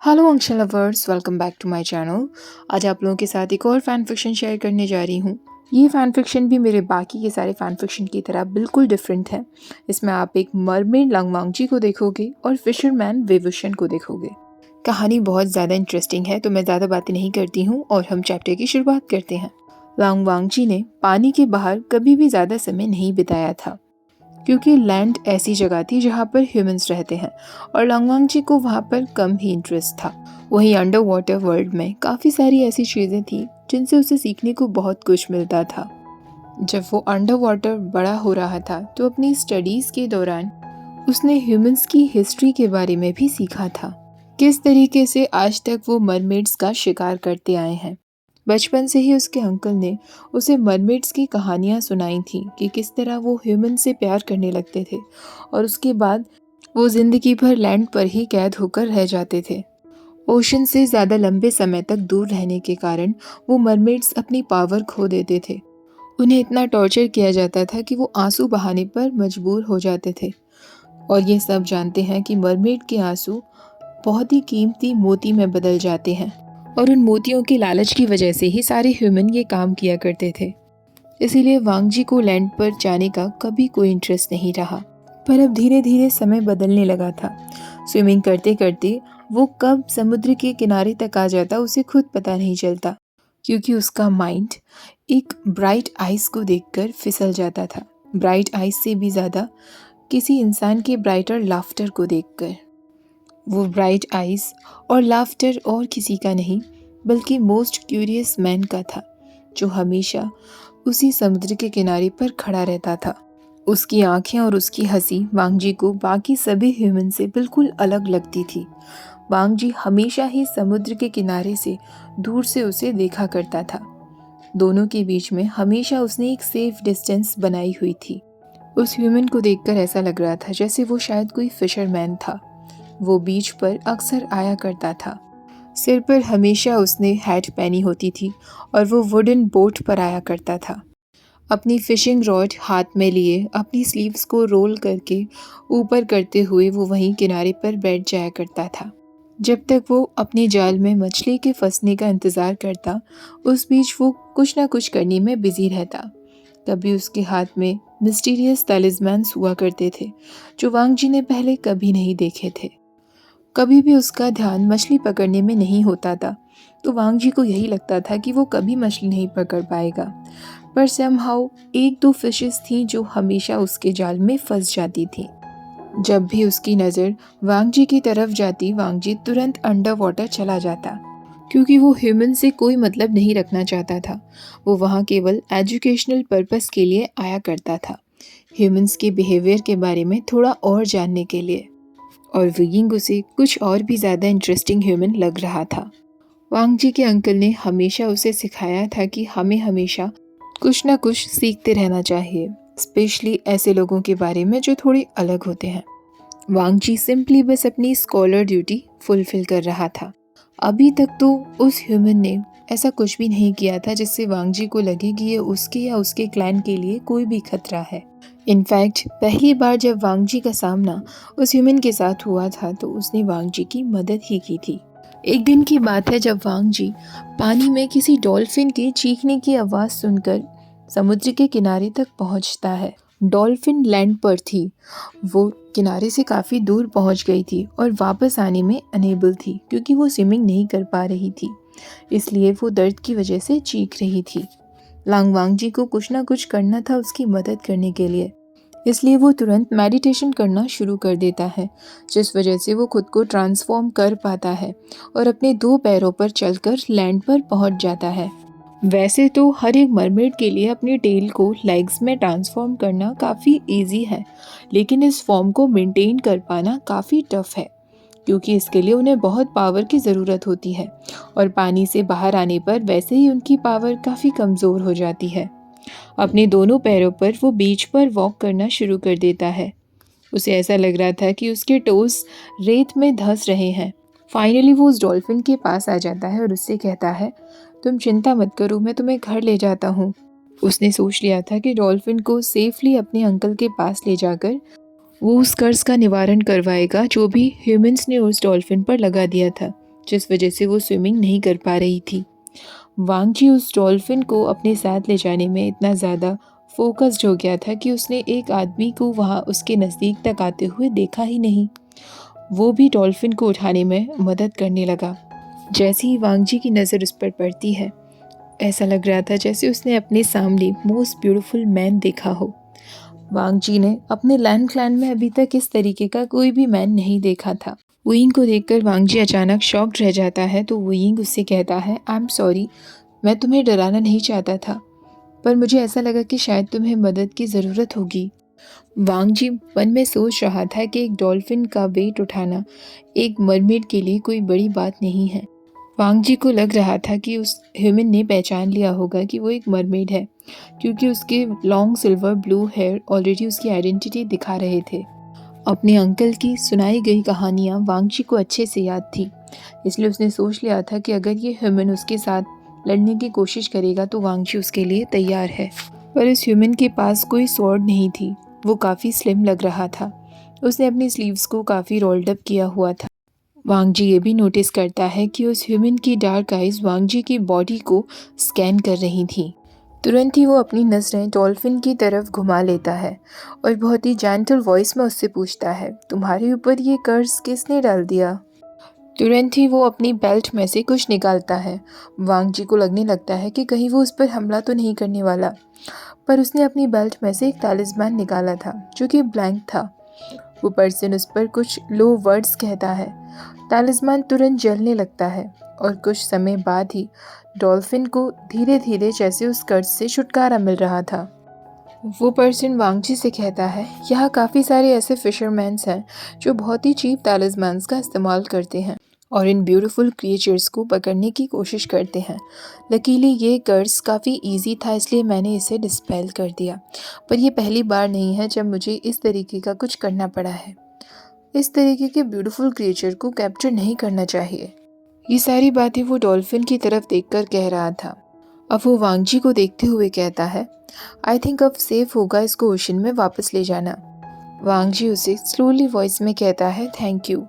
Hello अंशल lovers, welcome back to my channel. आज आप लोगों के साथ एक और फ़ैन फ़िक्शन शेयर करने जा रही हूँ। ये फ़ैन फ़िक्शन भी मेरे बाकी के सारे फ़ैन फ़िक्शन की तरह बिल्कुल डिफरेंट है। इसमें आप एक मरमेड लांगवांगजी को देखोगे और फिशरमैन वेवुशन को देखोगे। कहानी बहुत ज़्यादा इंटरेस्टिंग है, तो मैं ज़्यादा बातें नहीं करती हूँ और हम चैप्टर की शुरुआत करते हैं। लांगवांगजी ने पानी के बाहर कभी भी ज़्यादा समय नहीं बिताया था, क्योंकि लैंड ऐसी जगह थी जहाँ पर ह्यूमंस रहते हैं और लांगवांगजी को वहाँ पर कम ही इंटरेस्ट था। वहीं अंडर वाटर वर्ल्ड में काफ़ी सारी ऐसी चीज़ें थी जिनसे उसे सीखने को बहुत कुछ मिलता था। जब वो अंडर वाटर बड़ा हो रहा था तो अपनी स्टडीज़ के दौरान उसने ह्यूमंस की हिस्ट्री के बारे में भी सीखा था, किस तरीके से आज तक वो मरमेड्स का शिकार करते आए हैं। बचपन से ही उसके अंकल ने उसे मरमेड्स की कहानियाँ सुनाई थी कि किस तरह वो ह्यूमन से प्यार करने लगते थे और उसके बाद वो ज़िंदगी भर लैंड पर ही कैद होकर रह जाते थे। ओशन से ज़्यादा लंबे समय तक दूर रहने के कारण वो मरमेड्स अपनी पावर खो देते थे। उन्हें इतना टॉर्चर किया जाता था कि वो आंसू बहाने पर मजबूर हो जाते थे। और ये सब जानते हैं कि मरमेड के आंसू बहुत ही कीमती मोती में बदल जाते हैं और उन मोतियों की लालच की वजह से ही सारे ह्यूमन ये काम किया करते थे। इसीलिए वांगजी को लैंड पर जाने का कभी कोई इंटरेस्ट नहीं रहा। पर अब धीरे धीरे समय बदलने लगा था। स्विमिंग करते करते वो कब समुद्र के किनारे तक आ जाता उसे खुद पता नहीं चलता, क्योंकि उसका माइंड एक ब्राइट आइस को देखकर फिसल जाता था। ब्राइट आइस से भी ज़्यादा किसी इंसान के ब्राइटर लाफ्टर को देखकर। वो ब्राइट आइज और लाफ्टर और किसी का नहीं बल्कि मोस्ट क्यूरियस मैन का था, जो हमेशा उसी समुद्र के किनारे पर खड़ा रहता था। उसकी आंखें और उसकी हंसी वांगजी को बाकी सभी ह्यूमन से बिल्कुल अलग लगती थी। वांगजी हमेशा ही समुद्र के किनारे से दूर से उसे देखा करता था। दोनों के बीच में हमेशा उसने एक सेफ डिस्टेंस बनाई हुई थी। उस ह्यूमन को देखकर ऐसा लग रहा था जैसे वो शायद कोई फिशरमैन था। वो बीच पर अक्सर आया करता था। सिर पर हमेशा उसने हैट पहनी होती थी और वो वुडन बोट पर आया करता था, अपनी फिशिंग रॉड हाथ में लिए अपनी स्लीव्स को रोल करके ऊपर करते हुए वो वहीं किनारे पर बैठ जाया करता था। जब तक वो अपने जाल में मछली के फंसने का इंतज़ार करता, उस बीच वो कुछ ना कुछ करने में बिजी रहता। कभी उसके हाथ में मिस्टीरियस तलिस्मैन्स हुआ करते थे जो वांगजी ने पहले कभी नहीं देखे थे। कभी भी उसका ध्यान मछली पकड़ने में नहीं होता था, तो वांगजी को यही लगता था कि वो कभी मछली नहीं पकड़ पाएगा। पर समहाउ एक दो फिशेस थीं जो हमेशा उसके जाल में फंस जाती थीं। जब भी उसकी नज़र वांगजी की तरफ जाती, वांगजी तुरंत अंडर वाटर चला जाता, क्योंकि वो ह्यूमन से कोई मतलब नहीं रखना चाहता था। वो वहाँ केवल एजुकेशनल पर्पस के लिए आया करता था, ह्यूमंस के बिहेवियर के बारे में थोड़ा और जानने के लिए। और विगिंग उसे कुछ और भी ज़्यादा इंटरेस्टिंग ह्यूमन लग रहा था। वांगजी के अंकल ने हमेशा उसे सिखाया था कि हमें हमेशा कुछ ना कुछ सीखते रहना चाहिए, स्पेशली ऐसे लोगों के बारे में जो थोड़े अलग होते हैं। वांगजी सिंपली बस अपनी स्कॉलर ड्यूटी फुलफिल कर रहा था। अभी तक तो उस ह्यूमन ने ऐसा कुछ भी नहीं किया था जिससे वांगजी को लगे कि ये उसके या उसके क्लैन के लिए कोई भी खतरा है। इनफैक्ट पहली बार जब वांगजी का सामना उस ह्यूमन के साथ हुआ था तो उसने वांगजी की मदद ही की थी। एक दिन की बात है जब वांगजी पानी में किसी डॉल्फिन के चीखने की आवाज़ सुनकर समुद्र के किनारे तक पहुंचता है। डॉल्फिन लैंड पर थी, वो किनारे से काफ़ी दूर पहुंच गई थी और वापस आने में अनेबल थी, क्योंकि वो स्विमिंग नहीं कर पा रही थी, इसलिए वो दर्द की वजह से चीख रही थी। लांगवांगजी को कुछ ना कुछ करना था उसकी मदद करने के लिए, इसलिए वो तुरंत मेडिटेशन करना शुरू कर देता है, जिस वजह से वो खुद को ट्रांसफॉर्म कर पाता है और अपने दो पैरों पर चलकर लैंड पर पहुंच जाता है। वैसे तो हर एक मरमेड के लिए अपनी टेल को लेग्स में ट्रांसफॉर्म करना काफ़ी इजी है, लेकिन इस फॉर्म को मेंटेन कर पाना काफ़ी टफ है, क्योंकि इसके लिए उन्हें बहुत पावर की ज़रूरत होती है और पानी से बाहर आने पर वैसे ही उनकी पावर काफ़ी कमज़ोर हो जाती है। अपने दोनों पैरों पर वो बीच पर वॉक करना शुरू कर देता है। उसे ऐसा लग रहा था कि उसके टोस रेत में धंस रहे हैं। फाइनली वो उस डॉल्फिन के पास आ जाता है और उससे कहता है, तुम चिंता मत करो, मैं तुम्हें घर ले जाता हूँ। उसने सोच लिया था कि डॉल्फिन को सेफली अपने अंकल के पास ले जाकर वो उस कर्ज का निवारण करवाएगा जो भी ह्यूमंस ने उस डॉल्फिन पर लगा दिया था। जिस वजह से वो स्विमिंग नहीं कर पा रही थी। वांग जी उस डॉल्फिन को अपने साथ ले जाने में इतना ज़्यादा फोकस्ड हो गया था कि उसने एक आदमी को वहाँ उसके नज़दीक तक आते हुए देखा ही नहीं। वो भी डॉल्फिन को उठाने में मदद करने लगा। जैसे ही वांग जी की नज़र उस पर पड़ती है, ऐसा लग रहा था जैसे उसने अपने सामने मोस्ट ब्यूटीफुल मैन देखा हो। वांग जी ने अपने लैंड क्लैन में अभी तक इस तरीके का कोई भी मैन नहीं देखा था। वुयिंग को देखकर वांग जी अचानक शॉक्ड रह जाता है, तो वुयिंग उससे कहता है, आई एम सॉरी, मैं तुम्हें डराना नहीं चाहता था, पर मुझे ऐसा लगा कि शायद तुम्हें मदद की ज़रूरत होगी। वांग जी मन में सोच रहा था कि एक डॉल्फिन का वेट उठाना एक मरमेड के लिए कोई बड़ी बात नहीं है। वांग जी को लग रहा था कि उस ह्यूमन ने पहचान लिया होगा कि वो एक मरमेड है, क्योंकि उसके long silver blue hair already उसकी आइडेंटिटी दिखा रहे थे। अपने अंकल की सुनाई गई कहानियाँ वांग जी को अच्छे से याद थी, इसलिए उसने सोच लिया था कि अगर ये ह्यूमन उसके साथ लड़ने की कोशिश करेगा तो वांग जी उसके लिए तैयार है। पर इस ह्यूमन के पास कोई स्वॉर्ड नहीं थी। वो काफ़ी स्लिम लग रहा था। उसने अपनी स्लीव्स को काफ़ी रोल्ड अप किया हुआ था। वांग जी ये भी नोटिस करता है कि उस ह्यूमन की डार्क आइज़ वांग जी की बॉडी को स्कैन कर रही थी। तुरंत ही वो अपनी नज़रें डॉल्फिन की तरफ घुमा लेता है और बहुत ही जेंटल वॉइस में उससे पूछता है, तुम्हारे ऊपर ये कर्ज किसने डाल दिया? तुरंत ही वो अपनी बेल्ट में से कुछ निकालता है। वांग जी को लगने लगता है कि कहीं वो उस पर हमला तो नहीं करने वाला, पर उसने अपनी बेल्ट में से एक तालिस्मान निकाला था जो कि ब्लैंक था। वो पर्सन उस पर कुछ लो वर्ड्स कहता है। तालिस्मान तुरंत जलने लगता है और कुछ समय बाद ही डॉल्फिन को धीरे धीरे जैसे उस कर्ज से छुटकारा मिल रहा था। वो पर्सन वांगजी से कहता है, यहाँ काफ़ी सारे ऐसे फिशरमैन्स हैं जो बहुत ही चीप तालिस्मान्स का इस्तेमाल करते हैं और इन ब्यूटीफुल क्रिएचर्स को पकड़ने की कोशिश करते हैं। लकीली ये कर्ज काफ़ी इजी था, इसलिए मैंने इसे डिस्पेल कर दिया, पर यह पहली बार नहीं है जब मुझे इस तरीके का कुछ करना पड़ा है। इस तरीके के ब्यूटीफुल क्रिएचर को कैप्चर नहीं करना चाहिए। ये सारी बातें वो डॉल्फिन की तरफ देखकर कह रहा था। अब वो वांगजी को देखते हुए कहता है, आई थिंक अब सेफ होगा इसको ओशन में वापस ले जाना। वांगजी उसे स्लोली वॉइस में कहता है, थैंक यू,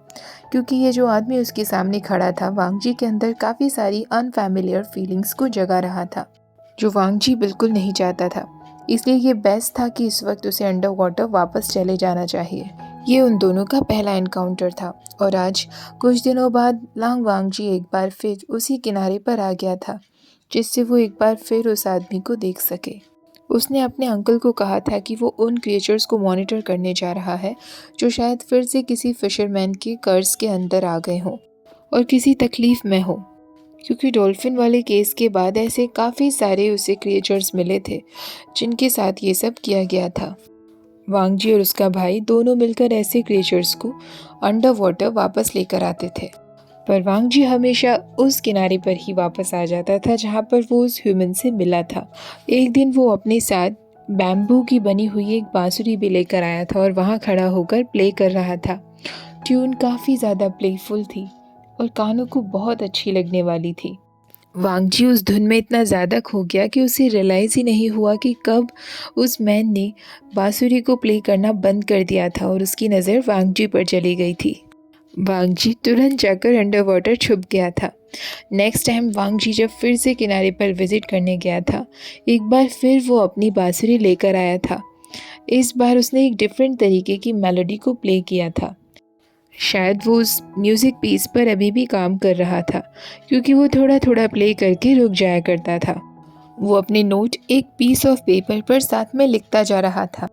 क्योंकि ये जो आदमी उसके सामने खड़ा था वांगजी के अंदर काफ़ी सारी अनफैमिलियर फीलिंग्स को जगा रहा था, जो वांगजी बिल्कुल नहीं चाहता था। इसलिए ये बेस्ट था कि इस वक्त उसे अंडर वाटर वापस चले जाना चाहिए। ये उन दोनों का पहला एनकाउंटर था और आज कुछ दिनों बाद लांग वांगजी एक बार फिर उसी किनारे पर आ गया था, जिससे वो एक बार फिर उस आदमी को देख सके। उसने अपने अंकल को कहा था कि वो उन क्रिएचर्स को मॉनिटर करने जा रहा है जो शायद फिर से किसी फिशरमैन के कर्ज के अंदर आ गए हों और किसी तकलीफ़ में हो, क्योंकि डॉल्फिन वाले केस के बाद ऐसे काफ़ी सारे उसे क्रिएचर्स मिले थे जिनके साथ ये सब किया गया था। वांगजी और उसका भाई दोनों मिलकर ऐसे क्रिएचर्स को अंडर वाटर वापस लेकर आते थे, पर वांगजी हमेशा उस किनारे पर ही वापस आ जाता था जहाँ पर वो उस ह्यूमन से मिला था। एक दिन वो अपने साथ बैम्बू की बनी हुई एक बांसुरी भी लेकर आया था और वहाँ खड़ा होकर प्ले कर रहा था। ट्यून काफ़ी ज़्यादा प्लेफुल थी और कानों को बहुत अच्छी लगने वाली थी। वांगजी उस धुन में इतना ज़्यादा खो गया कि उसे रियलाइज़ ही नहीं हुआ कि कब उस मैन ने बांसुरी को प्ले करना बंद कर दिया था और उसकी नज़र वांगजी पर चली गई थी। वांगजी तुरंत जाकर अंडर वाटर छुप गया था। नेक्स्ट टाइम वांगजी जब फिर से किनारे पर विज़िट करने गया था, एक बार फिर वो अपनी बांसुरी लेकर आया था। इस बार उसने एक डिफरेंट तरीके की मेलोडी को प्ले किया था। शायद वो उस म्यूज़िक पीस पर अभी भी काम कर रहा था, क्योंकि वो थोड़ा थोड़ा प्ले करके रुक जाया करता था। वो अपने नोट एक पीस ऑफ पेपर पर साथ में लिखता जा रहा था।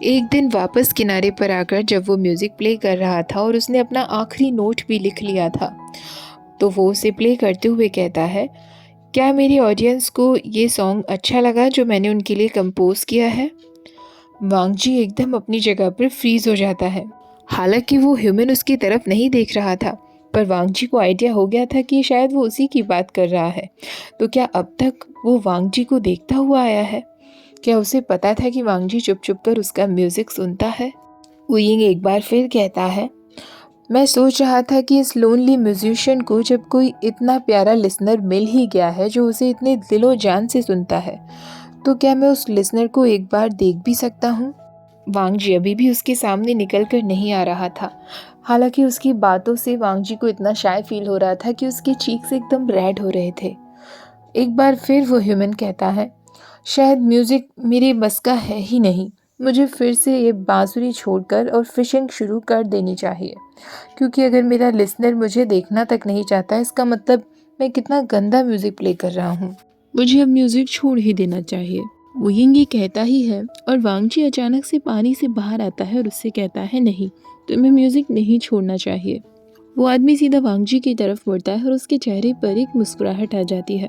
एक दिन वापस किनारे पर आकर जब वो म्यूज़िक प्ले कर रहा था और उसने अपना आखिरी नोट भी लिख लिया था, तो वो उसे प्ले करते हुए कहता है, क्या मेरी ऑडियंस को ये सॉन्ग अच्छा लगा जो मैंने उनके लिए कंपोज किया है? वांगजी एकदम अपनी जगह पर फ्रीज हो जाता है। हालांकि वो ह्यूमन उसकी तरफ नहीं देख रहा था, पर वांगजी को आइडिया हो गया था कि शायद वो उसी की बात कर रहा है। तो क्या अब तक वो वांगजी को देखता हुआ आया है? क्या उसे पता था कि वांगजी चुप चुप कर उसका म्यूज़िक सुनता है? वुयिंग एक बार फिर कहता है, मैं सोच रहा था कि इस लोनली म्यूजिशियन को जब कोई इतना प्यारा लिसनर मिल ही गया है जो उसे इतने दिलो जान से सुनता है, तो क्या मैं उस लिसनर को एक बार देख भी सकता हूँ? वांग जी अभी भी उसके सामने निकल कर नहीं आ रहा था। हालांकि उसकी बातों से वांग जी को इतना शाय फील हो रहा था कि उसके चीक्स एकदम रेड हो रहे थे। एक बार फिर वो ह्यूमन कहता है, शायद म्यूज़िक मेरे बस का है ही नहीं। मुझे फिर से ये बांसुरी छोड़कर और फिशिंग शुरू कर देनी चाहिए, क्योंकि अगर मेरा लिसनर मुझे देखना तक नहीं चाहता, इसका मतलब मैं कितना गंदा म्यूज़िक प्ले कर रहा हूँ। मुझे अब म्यूज़िक छोड़ ही देना चाहिए। वो यिंग ये कहता ही है और वांगजी अचानक से पानी से बाहर आता है और उससे कहता है, नहीं, तुम्हें म्यूज़िक नहीं छोड़ना चाहिए। वो आदमी सीधा वांगजी की तरफ मुड़ता है और उसके चेहरे पर एक मुस्कुराहट आ जाती है।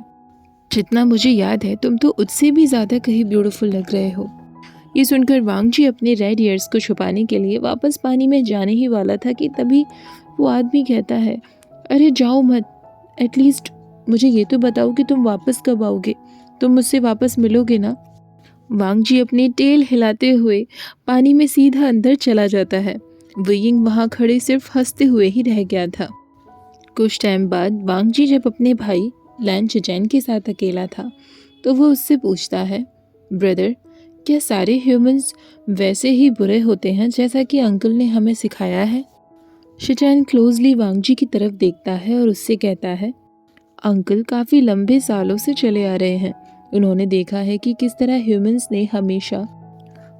जितना मुझे याद है, तुम तो उससे भी ज़्यादा कहीं ब्यूटीफुल लग रहे हो। ये सुनकर वांगजी अपने रेड ईयर्स को छुपाने के लिए वापस पानी में जाने ही वाला था कि तभी वो आदमी कहता है, अरे जाओ मत, एटलीस्ट मुझे ये तो बताओ कि तुम वापस कब आओगे, तुम मुझसे वापस मिलोगे ना। वांगजी अपनी टेल हिलाते हुए पानी में सीधा अंदर चला जाता है। वियिंग वहाँ खड़े सिर्फ हंसते हुए ही रह गया था। कुछ टाइम बाद वांगजी जब अपने भाई लैन चिचैन के साथ अकेला था तो वो उससे पूछता है, ब्रदर, क्या सारे ह्यूमंस वैसे ही बुरे होते हैं जैसा कि अंकल ने हमें सिखाया है? शिचैन क्लोजली वांगजी की तरफ देखता है और उससे कहता है, अंकल काफ़ी लंबे सालों से चले आ रहे हैं। उन्होंने देखा है कि किस तरह ह्यूमंस ने हमेशा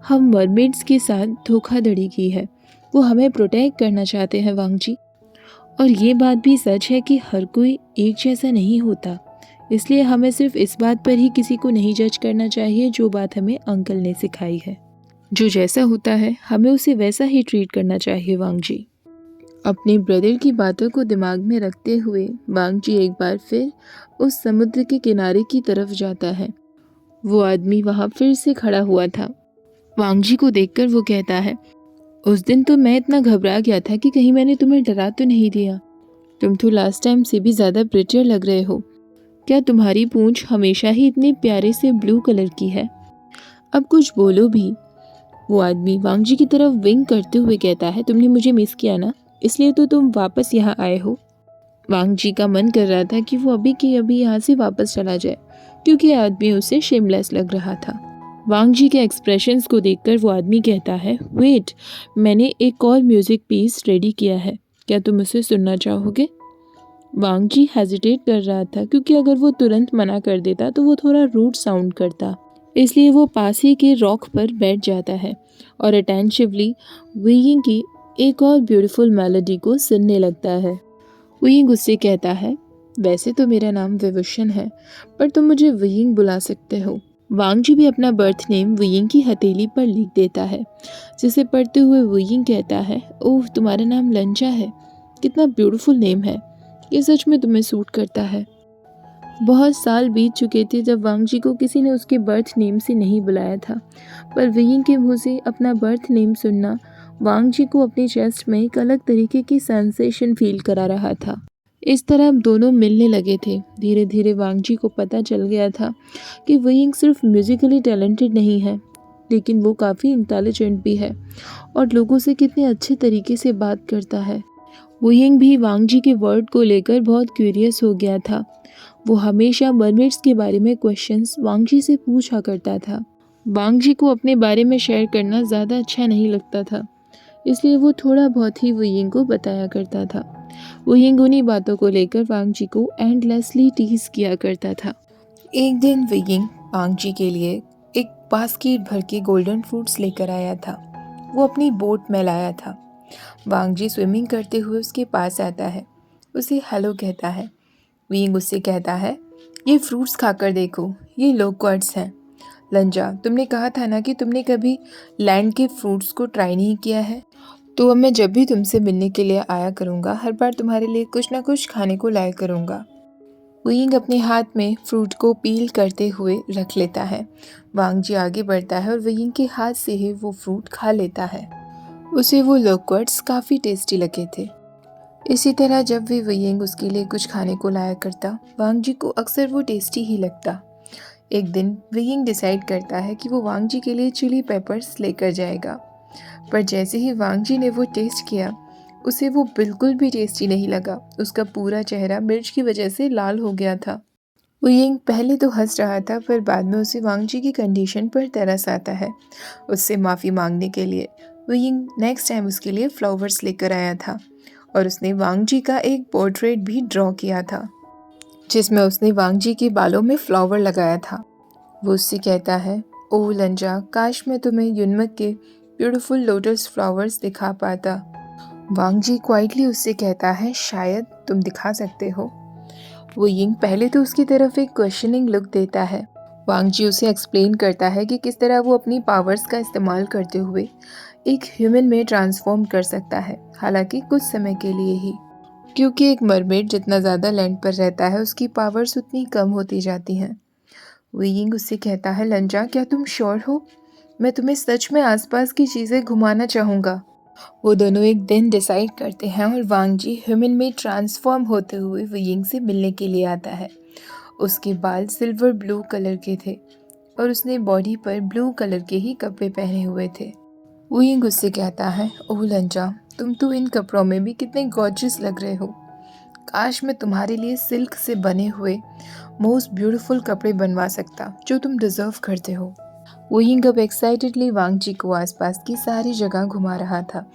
हम मरमेड्स के साथ धोखाधड़ी की है। वो हमें प्रोटेक्ट करना चाहते हैं वांगजी। और ये बात भी सच है कि हर कोई एक जैसा नहीं होता, इसलिए हमें सिर्फ इस बात पर ही किसी को नहीं जज करना चाहिए जो बात हमें अंकल ने सिखाई है। जो जैसा होता है हमें उसे वैसा ही ट्रीट करना चाहिए वांगजी। अपने ब्रदर की बातों को दिमाग में रखते हुए वांगजी एक बार फिर उस समुद्र के किनारे की तरफ जाता है। वो आदमी वहाँ फिर से खड़ा हुआ था। वांगजी को देखकर वो कहता है, उस दिन तो मैं इतना घबरा गया था कि कहीं मैंने तुम्हें डरा तो नहीं दिया। तुम तो लास्ट टाइम से भी ज़्यादा प्रिटियर लग रहे हो। क्या तुम्हारी पूंछ हमेशा ही इतने प्यारे से ब्लू कलर की है? अब कुछ बोलो भी। वो आदमी वांगजी की तरफ विंक करते हुए कहता है, तुमने मुझे मिस किया ना, इसलिए तो तुम वापस यहाँ आए हो। वांगजी का मन कर रहा था कि वो अभी के अभी यहाँ से वापस चला जाए, क्योंकि आदमी उसे शेमलेस लग रहा था। वांगजी के एक्सप्रेशंस को देखकर वो आदमी कहता है, वेट, मैंने एक और म्यूजिक पीस रेडी किया है, क्या तुम उसे सुनना चाहोगे? वांगजी हेजिटेट कर रहा था, क्योंकि अगर वो तुरंत मना कर देता तो वो थोड़ा रूड साउंड करता। इसलिए वो पास ही के रॉक पर बैठ जाता है और अटेंटिवली वीइंग की एक और ब्यूटीफुल मेलोडी को सुनने लगता है। वीइंग उससे कहता है, वैसे तो मेरा नाम विभूषण है, पर तुम मुझे वीइंग बुला सकते हो। वांगजी भी अपना बर्थ नेम वीइंग की हथेली पर लिख देता है, जिसे पढ़ते हुए वीइंग कहता है, ओह, तुम्हारा नाम लंजा है, कितना ब्यूटीफुल नेम है, ये सच में तुम्हें सूट करता है। बहुत साल बीत चुके थे जब वांगजी को किसी ने उसके बर्थ नेम से नहीं बुलाया था, पर वीइंग के मुंह से अपना बर्थ नेम सुनना वांगजी को अपने चेस्ट में एक अलग तरीके की सेंसेशन फील करा रहा था। इस तरह अब दोनों मिलने लगे थे। धीरे धीरे वांगजी को पता चल गया था कि वीइंग सिर्फ म्यूजिकली टैलेंटेड नहीं है, लेकिन वो काफ़ी इंटेलिजेंट भी है और लोगों से कितने अच्छे तरीके से बात करता है। वीइंग भी वांगजी के वर्ड को लेकर बहुत क्यूरियस हो गया था। वो हमेशा मरमेड्स के बारे में क्वेश्चंस वांगजी से पूछा करता था। वांगजी को अपने बारे में शेयर करना ज़्यादा अच्छा नहीं लगता था, इसलिए वो थोड़ा बहुत ही वीइंग को बताया करता था। वीइंग उन्हीं बातों को लेकर वांगजी को एंडलेसली टीज किया करता था। एक दिन वीइंग वांगजी के लिए एक बास्केट भर के गोल्डन फ्रूट्स लेकर आया था। वो अपनी बोट में लाया था। वांगजी स्विमिंग करते हुए उसके पास आता है, उसे हेलो कहता है। वीइंग उससे कहता है, ये फ्रूट्स खाकर देखो, ये लोक्वर्ड्स हैं। लंजा, तुमने कहा था ना कि तुमने कभी लैंड के फ्रूट्स को ट्राई नहीं किया है, तो अब मैं जब भी तुमसे मिलने के लिए आया करूँगा, हर बार तुम्हारे लिए कुछ ना कुछ खाने को लाया करूँगा। वीइंग अपने हाथ में फ्रूट को पील करते हुए रख लेता है। वांगजी आगे बढ़ता है और वीइंग के हाथ से ही वो फ्रूट खा लेता है। उसे वो लोक्वर्ड्स काफ़ी टेस्टी लगे थे। इसी तरह जब भी वीइंग उसके लिए कुछ खाने को लाया करता, वांगजी को अक्सर वो टेस्टी ही लगता। एक दिन वीइंग डिसाइड करता है कि वो वांगजी के लिए चिली पेपर्स लेकर जाएगा, पर जैसे ही वांगजी ने वो टेस्ट किया, उसे वो बिल्कुल भी टेस्टी नहीं लगा। उसका पूरा चेहरा मिर्च की वजह से लाल हो गया था। वुयिंग पहले तो हंस रहा था, पर बाद में उसे वांग जी की कंडीशन पर तरस आता है उससे माफ़ी मांगने के लिए। वुयिंग नेक्स्ट टाइम उसके लिए फ्लावर्स लेकर आया था और उसने वांग जी का एक पोर्ट्रेट भी ड्रॉ किया था, जिसमें उसने वांग जी के बालों में फ्लावर लगाया था। वो उससे कहता है, ओह लंजा, काश मैं तुम्हें युनमक के ब्यूटीफुल लोटस फ्लावर्स दिखा पाता। वांग जी क्वाइटली उससे कहता है, शायद तुम दिखा सकते हो। वो यिंग पहले तो उसकी तरफ एक क्वेश्चनिंग लुक देता है। वांग जी उसे एक्सप्लेन करता है कि किस तरह वो अपनी पावर्स का इस्तेमाल करते हुए एक ह्यूमन में ट्रांसफॉर्म कर सकता है, हालांकि कुछ समय के लिए ही, क्योंकि एक मरमेड जितना ज़्यादा लैंड पर रहता है उसकी पावर्स उतनी कम होती जाती हैं। वीइंग उससे कहता है, लंजा, क्या तुम श्योर हो? मैं तुम्हें सच में आसपास की चीज़ें घुमाना चाहूँगा। वो दोनों एक दिन डिसाइड करते हैं और वांग जी ह्यूमन में ट्रांसफॉर्म होते हुए वीइंग से मिलने के लिए आता है। उसके बाल सिल्वर ब्लू कलर के थे और उसने बॉडी पर ब्लू कलर के ही कपड़े पहने हुए थे। वीइंग उससे कहता है, ओह लंजा, तुम तो इन कपड़ों में भी कितने गॉर्जियस लग रहे हो। काश मैं तुम्हारे लिए सिल्क से बने हुए मोस्ट ब्यूटीफुल कपड़े बनवा सकता जो तुम डिजर्व करते हो। वुयिंग अब एक्साइटेडली वांग जी को आसपास की सारी जगह घुमा रहा था।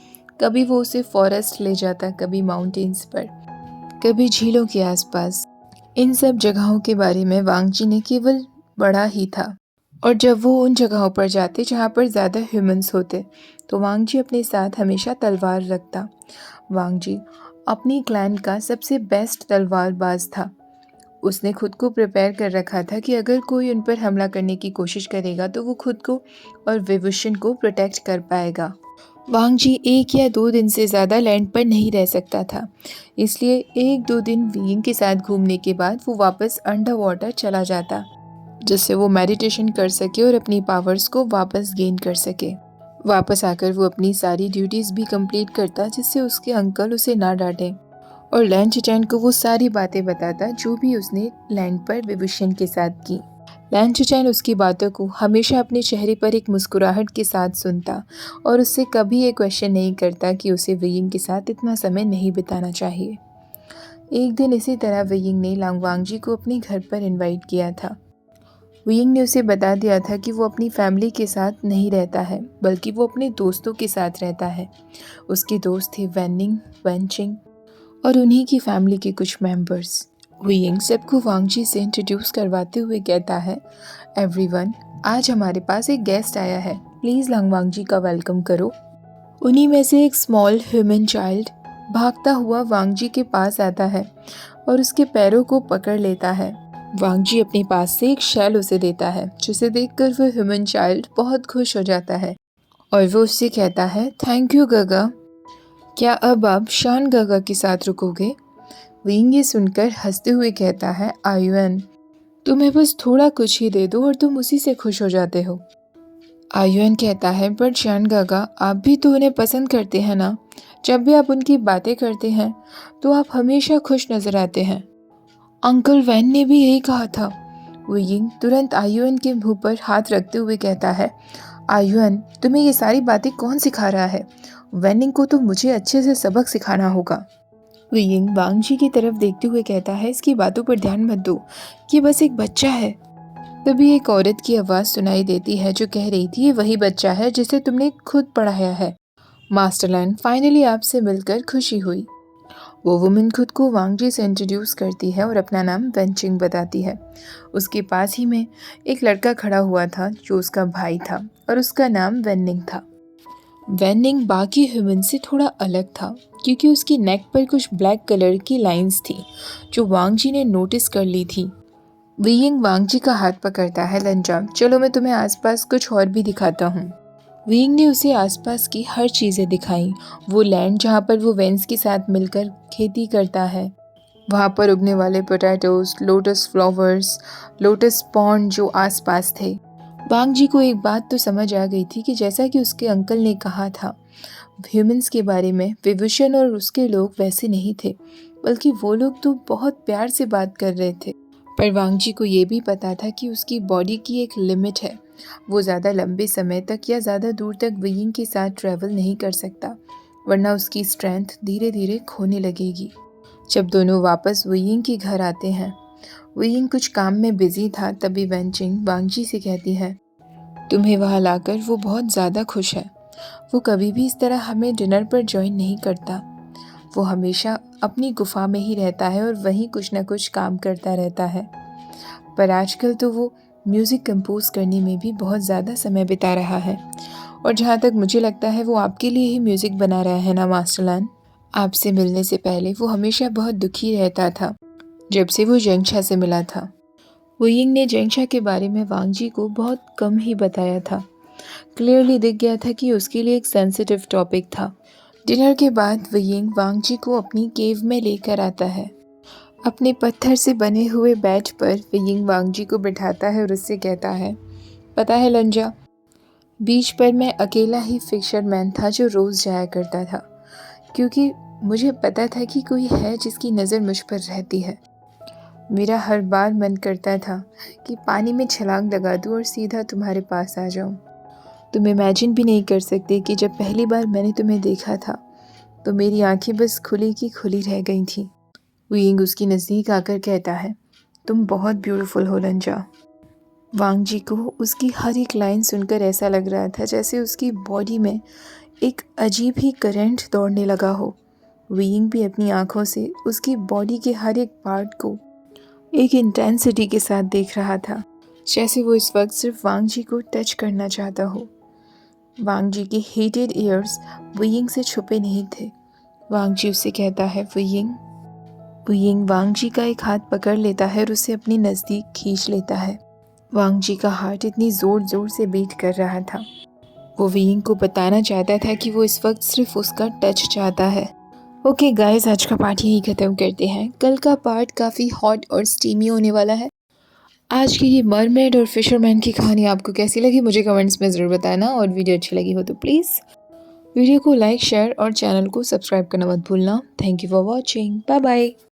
कभी वो उसे फॉरेस्ट ले जाता, कभी माउंटेन्स पर, कभी झीलों के आसपास। इन सब जगहों के बारे में वांग जी ने केवल पढ़ा ही था, और जब वो उन जगहों पर जाते जहाँ पर ज़्यादा ह्यूमंस होते, तो वांग जी अपने साथ हमेशा तलवार रखता। वांग जी अपनी क्लैन का सबसे बेस्ट तलवारबाज था। उसने खुद को प्रिपेयर कर रखा था कि अगर कोई उन पर हमला करने की कोशिश करेगा तो वो खुद को और विभूषण को प्रोटेक्ट कर पाएगा। वांग जी 1 या 2 दिन से ज़्यादा लैंड पर नहीं रह सकता था, इसलिए 1-2 दिन वीइंग के साथ घूमने के बाद वो वापस अंडर वाटर चला जाता, जिससे वो मेडिटेशन कर सके और अपनी पावर्स को वापस गेन कर सके। वापस आकर वो अपनी सारी ड्यूटीज़ भी कंप्लीट करता, जिससे उसके अंकल उसे ना डांटें, और लैन चिचैन को वो सारी बातें बताता जो भी उसने लैंड पर विभूषण के साथ की। लैन चिचैन उसकी बातों को हमेशा अपने चेहरे पर एक मुस्कुराहट के साथ सुनता और उससे कभी ये क्वेश्चन नहीं करता कि उसे वेइंग के साथ इतना समय नहीं बिताना चाहिए। एक दिन इसी तरह वेइंग ने लांगवांग जी को अपने घर पर इनवाइट किया था। वेइंग ने उसे बता दिया था कि वो अपनी फैमिली के साथ नहीं रहता है, बल्कि वो अपने दोस्तों के साथ रहता है। उसके दोस्त थे वैनिंग, वेंचिंग और उन्हीं की फैमिली के कुछ मेंबर्स। हुइंग सबको वांग जी से इंट्रोड्यूस करवाते हुए कहता है, एवरीवन, आज हमारे पास एक गेस्ट आया है, प्लीज़ लांगवांग जी का वेलकम करो। उन्हीं में से एक स्मॉल ह्यूमन चाइल्ड भागता हुआ वांग जी के पास आता है और उसके पैरों को पकड़ लेता है। वांग जी अपने पास से एक शेल उसे देता है, जिसे देखकर वो ह्यूमन चाइल्ड बहुत खुश हो जाता है और वो उससे कहता है, थैंक यू गगा, क्या अब आप शान गगा के साथ रुकोगे? विंग ये सुनकर हंसते हुए कहता है, आयुन, तुम्हें बस थोड़ा कुछ ही दे दो और तुम उसी से खुश हो जाते हो। आयुन कहता है, पर शान गगा, आप भी तो उन्हें पसंद करते हैं ना? जब भी आप उनकी बातें करते हैं तो आप हमेशा खुश नजर आते हैं। अंकल वैन ने भी यही कहा था। विंग तुरंत आयुन के मुंह पर हाथ रखते हुए कहता है, आयुन, तुम्हें ये सारी बातें कौन सिखा रहा है? वैनिंग को तो मुझे अच्छे से सबक सिखाना होगा। वियिंग वांग जी की तरफ देखते हुए कहता है, इसकी बातों पर ध्यान मत दो, ये बस एक बच्चा है। तभी एक औरत की आवाज़ सुनाई देती है जो कह रही थी, ये वही बच्चा है जिसे तुमने खुद पढ़ाया है। मास्टरलैंड, फाइनली आपसे मिलकर खुशी हुई। वो वुमन खुद को वांग जी से इंट्रोड्यूस करती है और अपना नाम वेंचिंग बताती है। उसके पास ही में एक लड़का खड़ा हुआ था जो उसका भाई था और उसका नाम वेनिंग था। वेनिंग बाकी ह्यूमन से थोड़ा अलग था क्योंकि उसकी नेक पर कुछ ब्लैक कलर की लाइंस थी जो वांग जी ने नोटिस कर ली थी। वीइंग वांग जी का हाथ पकड़ता है, लंजा, चलो मैं तुम्हें आसपास कुछ और भी दिखाता हूँ। वीइंग ने उसे आसपास की हर चीज़ें दिखाई। वो लैंड जहाँ पर वो वेंस के साथ मिलकर खेती करता है, वहाँ पर उगने वाले potatoes, lotus flowers, lotus pond जो आसपास थे। वांग जी को एक बात तो समझ आ गई थी कि जैसा कि उसके अंकल ने कहा था ह्यूमंस के बारे में, विभूषण और उसके लोग वैसे नहीं थे, बल्कि वो लोग तो बहुत प्यार से बात कर रहे थे। पर वांग जी को ये भी पता था कि उसकी बॉडी की एक लिमिट है, वो ज़्यादा लंबे समय तक या ज़्यादा दूर तक वीइंग के साथ ट्रैवल नहीं कर सकता, वरना उसकी स्ट्रेंथ धीरे धीरे खोने लगेगी। जब दोनों वापस वीइंग के घर आते हैं वुयिंग कुछ काम में बिजी था, तभी वेनचिंग वांगजी से कहती है, तुम्हें वहाँ लाकर वो बहुत ज़्यादा खुश है। वो कभी भी इस तरह हमें डिनर पर ज्वाइन नहीं करता। वो हमेशा अपनी गुफा में ही रहता है और वहीं कुछ ना कुछ काम करता रहता है। पर आजकल तो वो म्यूज़िक कंपोज करने में भी बहुत ज़्यादा समय बिता रहा है। और जहाँ तक मुझे लगता है वो आपके लिए ही म्यूज़िक बना रहा है ना मास्टरलान। आपसे मिलने से पहले वो हमेशा बहुत दुखी रहता था जब से वो जेंगशा से मिला था। वुयिंग ने जेंगशा के बारे में वांगजी को बहुत कम ही बताया था। क्लियरली दिख गया था कि उसके लिए एक सेंसिटिव टॉपिक था। डिनर के बाद वुयिंग वांगजी को अपनी केव में लेकर आता है। अपने पत्थर से बने हुए बेड पर वुयिंग वांगजी को बिठाता है और उससे कहता है, पता है लंजा, बीच पर मैं अकेला ही फिशरमैन था जो रोज़ जाया करता था, क्योंकि मुझे पता था कि कोई है जिसकी नज़र मुझ पर रहती है। मेरा हर बार मन करता था कि पानी में छलांग लगा दूँ और सीधा तुम्हारे पास आ जाऊँ। तुम इमेजिन भी नहीं कर सकते कि जब पहली बार मैंने तुम्हें देखा था तो मेरी आंखें बस खुली की खुली रह गई थीं। वुयिंग उसकी नज़दीक आकर कहता है, तुम बहुत ब्यूटीफुल हो लंजा। वांगजी को उसकी हर एक लाइन सुनकर ऐसा लग रहा था जैसे उसकी बॉडी में एक अजीब ही करंट दौड़ने लगा हो। वुयिंग भी अपनी आंखों से उसकी बॉडी के हर एक पार्ट को एक इंटेंसिटी के साथ देख रहा था, जैसे वो इस वक्त सिर्फ वांगजी को टच करना चाहता हो। वांगजी के हेटेड ईयर्स वुयिंग से छुपे नहीं थे। वांगजी उससे कहता है, वुयिंग। वुयिंग वांगजी का एक हाथ पकड़ लेता है और उसे अपनी नज़दीक खींच लेता है। वांगजी का हार्ट इतनी ज़ोर ज़ोर से बीट कर रहा था। वो वुयिंग को बताना चाहता था कि वो इस वक्त सिर्फ उसका टच चाहता है। ओके गाइस, आज का पार्ट यही ख़त्म करते हैं। कल का पार्ट काफ़ी हॉट और स्टीमी होने वाला है। आज की ये मरमेड और फिशरमैन की कहानी आपको कैसी लगी मुझे कमेंट्स में ज़रूर बताना, और वीडियो अच्छी लगी हो तो प्लीज़ वीडियो को लाइक, शेयर और चैनल को सब्सक्राइब करना मत भूलना। Thank you for watching. Bye bye.